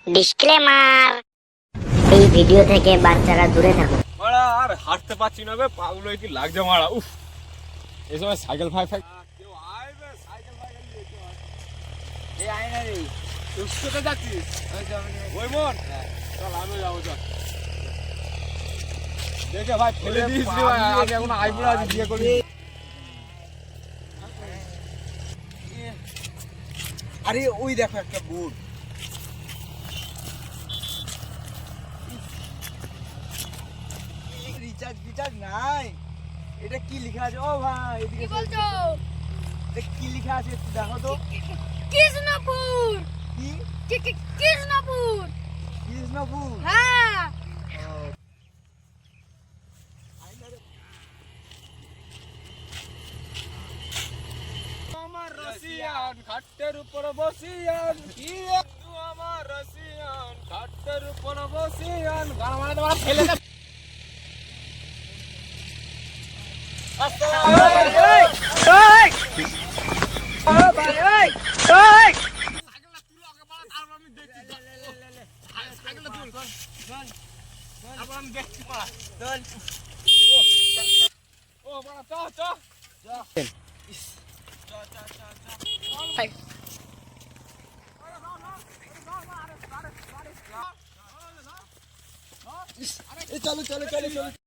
Disclaimer, এই video থেকে বাচ্চারা দূরে থাকুন। মারা আর হাঁটতে পারছি না বে, পাগুলো কি লাগছে মারা। উফ, এই সময় সাইকেল ফাই ফাই কেউ আইবে, সাইকেল ফাইকেল নিয়ে কেউ আসবে। এই আয় না রে, তুই কোথায় যাচ্ছিস? ওই যে আমি ওই মন, চল আমিও যাবো, চল। দেখে ভাই ফেলে দিস রে ভাই, আমি এখন আইবুড়ো আছি, বিয়ে করি। আরে ওই দেখো একটা বুট, রিচার্জ ফিচার্জ নাই। এটা কি লেখা আছে? ও ভাই এদিকে কি বলছো? এটা কি লেখা আছে একটু দেখো তো। কৃষ্ণপুর। কৃষ্ণপুর। কৃষ্ণপুর। হ্যাঁ। আমার রসিয়ান খাটের উপর বসিয়ান, কি একটু আমার রসিয়ান খাটের উপর বসিয়ান। গান মানে তোমার ফেলে দে। চলো চলো চলো চলো।